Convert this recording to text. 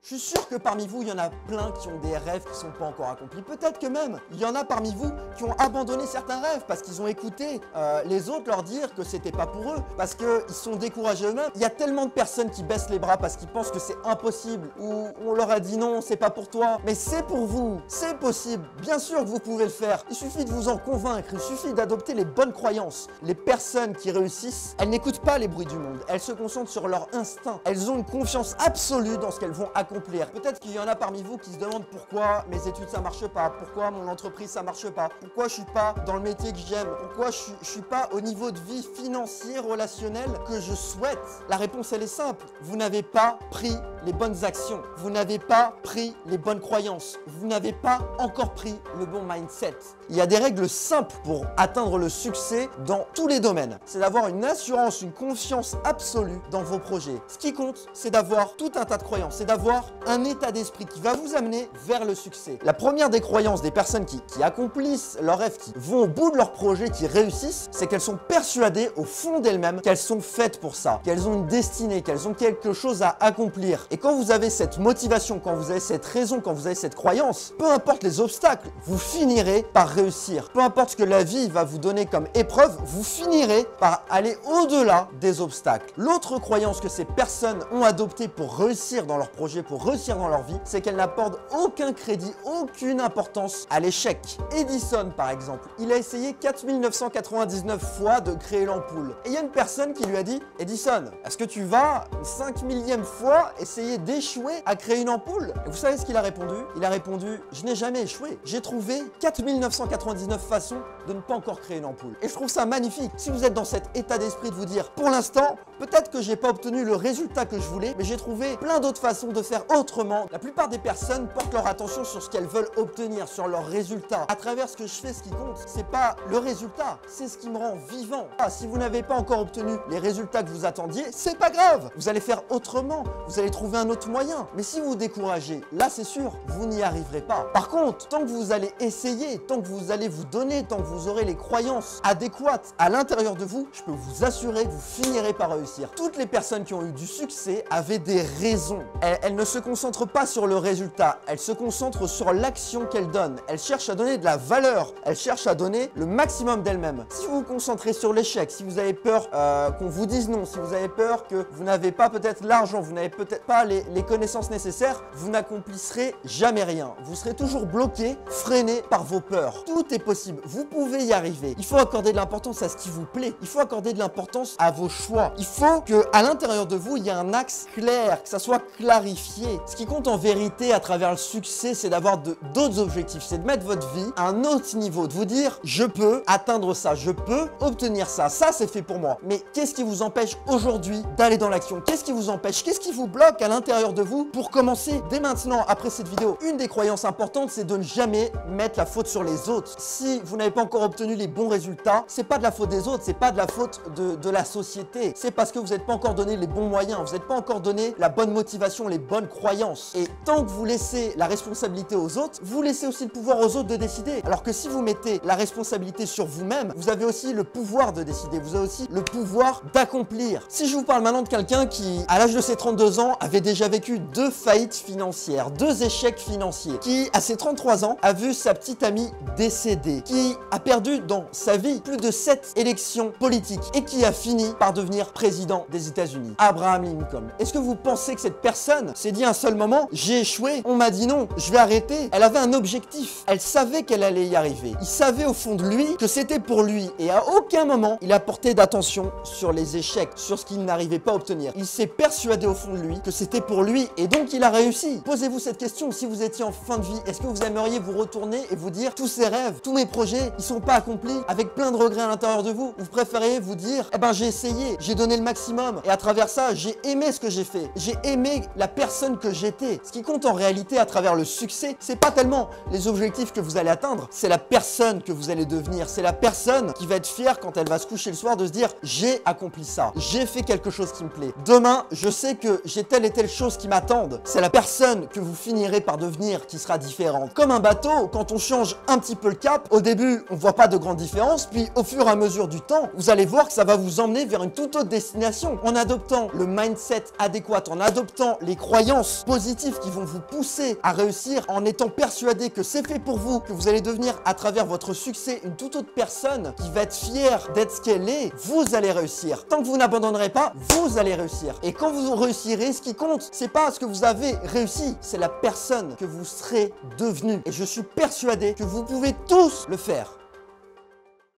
Je suis sûr que parmi vous, il y en a plein qui ont des rêves qui ne sont pas encore accomplis. Peut-être que même, il y en a parmi vous qui ont abandonné certains rêves parce qu'ils ont écouté les autres leur dire que c'était pas pour eux, parce qu'ils sont découragés eux-mêmes. Il y a tellement de personnes qui baissent les bras parce qu'ils pensent que c'est impossible, ou on leur a dit non, c'est pas pour toi. Mais c'est pour vous, c'est possible. Bien sûr que vous pouvez le faire. Il suffit de vous en convaincre, il suffit d'adopter les bonnes croyances. Les personnes qui réussissent, elles n'écoutent pas les bruits du monde, elles se concentrent sur leur instinct. Elles ont une confiance absolue dans ce qu'elles vont accomplir. Peut-être qu'il y en a parmi vous qui se demandent pourquoi mes études ça marche pas, pourquoi mon entreprise ça marche pas, pourquoi je suis pas dans le métier que j'aime, pourquoi je suis pas au niveau de vie financier, relationnel que je souhaite. La réponse elle est simple, vous n'avez pas pris les bonnes actions, vous n'avez pas pris les bonnes croyances, vous n'avez pas encore pris le bon mindset. Il y a des règles simples pour atteindre le succès dans tous les domaines. C'est d'avoir une assurance, une confiance absolue dans vos projets. Ce qui compte, c'est d'avoir tout un tas de croyances, c'est d'avoir un état d'esprit qui va vous amener vers le succès. La première des croyances des personnes qui accomplissent leurs rêves, qui vont au bout de leur projet, qui réussissent, c'est qu'elles sont persuadées au fond d'elles-mêmes qu'elles sont faites pour ça, qu'elles ont une destinée, qu'elles ont quelque chose à accomplir. Et quand vous avez cette motivation, quand vous avez cette raison, quand vous avez cette croyance, peu importe les obstacles, vous finirez par réussir. Peu importe ce que la vie va vous donner comme épreuve, vous finirez par aller au-delà des obstacles. L'autre croyance que ces personnes ont adoptée pour réussir dans leur projet, pour réussir dans leur vie, c'est qu'elles n'accordent aucun crédit, aucune importance à l'échec. Edison, par exemple, il a essayé 4999 fois de créer l'ampoule. Et il y a une personne qui lui a dit « Edison, est-ce que tu vas une 5 millième fois essayer d'échouer à créer une ampoule ?» Et vous savez ce qu'il a répondu? Il a répondu « Je n'ai jamais échoué. J'ai trouvé 4999 façons de ne pas encore créer une ampoule. » Et je trouve ça magnifique. Si vous êtes dans cet état d'esprit de vous dire « Pour l'instant, peut-être que j'ai pas obtenu le résultat que je voulais, mais j'ai trouvé plein d'autres façons de faire autrement. » La plupart des personnes portent leur attention sur ce qu'elles veulent obtenir, sur leurs résultats. À travers ce que je fais, ce qui compte, c'est pas le résultat, c'est ce qui me rend vivant. Ah, si vous n'avez pas encore obtenu les résultats que vous attendiez, c'est pas grave. Vous allez faire autrement, vous allez trouver un autre moyen. Mais si vous vous découragez, là c'est sûr, vous n'y arriverez pas. Par contre, tant que vous allez essayer, tant que vous allez vous donner, tant que vous aurez les croyances adéquates à l'intérieur de vous, je peux vous assurer que vous finirez par réussir. Toutes les personnes qui ont eu du succès avaient des raisons. Elles ne se concentrent pas sur le résultat, elles se concentrent sur l'action qu'elles donnent. Elles cherchent à donner de la valeur, elles cherchent à donner le maximum d'elles-mêmes. Si vous vous concentrez sur l'échec, si vous avez peur qu'on vous dise non, si vous avez peur que vous n'avez pas peut-être l'argent, vous n'avez peut-être pas les connaissances nécessaires, vous n'accomplirez jamais rien. Vous serez toujours bloqué, freiné par vos peurs. Tout est possible, vous pouvez y arriver. Il faut accorder de l'importance à ce qui vous plaît. Il faut accorder de l'importance à vos choix. Il faut qu'à l'intérieur de vous, il y ait un axe clair, que ça soit clarifié. Ce qui compte en vérité à travers le succès, c'est d'avoir d'autres objectifs. C'est de mettre votre vie à un autre niveau, de vous dire je peux atteindre ça, je peux obtenir ça, ça c'est fait pour moi. Mais qu'est-ce qui vous empêche aujourd'hui d'aller dans l'action? Qu'est-ce qui vous empêche? Qu'est-ce qui vous bloque à l'intérieur de vous pour commencer dès maintenant, après cette vidéo? Une des croyances importantes, c'est de ne jamais mettre la faute sur les autres. Si vous n'avez pas encore obtenu les bons résultats, c'est pas de la faute des autres, c'est pas de la faute de la société. C'est parce que vous n'êtes pas encore donné les bons moyens, vous n'êtes pas encore donné la bonne motivation, les bonnes croyances. Et tant que vous laissez la responsabilité aux autres, vous laissez aussi le pouvoir aux autres de décider. Alors que si vous mettez la responsabilité sur vous-même, vous avez aussi le pouvoir de décider, vous avez aussi le pouvoir d'accomplir. Si je vous parle maintenant de quelqu'un qui, à l'âge de ses 32 ans, avait déjà vécu 2 faillites financières, 2 échecs financiers, qui, à ses 33 ans, a vu sa petite amie décéder, qui a perdu dans sa vie plus de 7 élections politiques et qui a fini par devenir président des États-Unis, Abraham Lincoln. Est-ce que vous pensez que cette personne s'est dit un seul moment « J'ai échoué, on m'a dit non, je vais arrêter ». Elle avait un objectif, elle savait qu'elle allait y arriver. Il savait au fond de lui que c'était pour lui et à aucun moment il a porté d'attention sur les échecs, sur ce qu'il n'arrivait pas à obtenir. Il s'est persuadé au fond de lui que c'était pour lui et donc il a réussi. Posez-vous cette question, si vous étiez en fin de vie, est-ce que vous aimeriez vous retourner et vous dire tous ces rêves, tous mes projets, ils sont pas accomplis avec plein de regrets à l'intérieur de vous? Vous préférez vous dire, eh ben j'ai essayé, j'ai donné le maximum et à travers ça, j'ai aimé ce que j'ai fait, j'ai aimé la personne que j'étais. Ce qui compte en réalité à travers le succès, c'est pas tellement les objectifs que vous allez atteindre, c'est la personne que vous allez devenir, c'est la personne qui va être fière quand elle va se coucher le soir de se dire j'ai accompli ça, j'ai fait quelque chose qui me plaît. Demain, je sais que j'ai telle et telle chose qui m'attendent. C'est la personne que vous finirez par devenir qui sera différente. Comme un bateau, quand on change un petit peu le cap, au début, on voit pas de grande différence, puis au fur et à mesure du temps, vous allez voir que ça va vous emmener vers une toute autre destination. En adoptant le mindset adéquat, en adoptant les croyances croyances positives qui vont vous pousser à réussir en étant persuadé que c'est fait pour vous, que vous allez devenir à travers votre succès une toute autre personne qui va être fière d'être ce qu'elle est, vous allez réussir. Tant que vous n'abandonnerez pas, vous allez réussir. Et quand vous réussirez, ce qui compte, c'est pas ce que vous avez réussi, c'est la personne que vous serez devenu. Et je suis persuadé que vous pouvez tous le faire.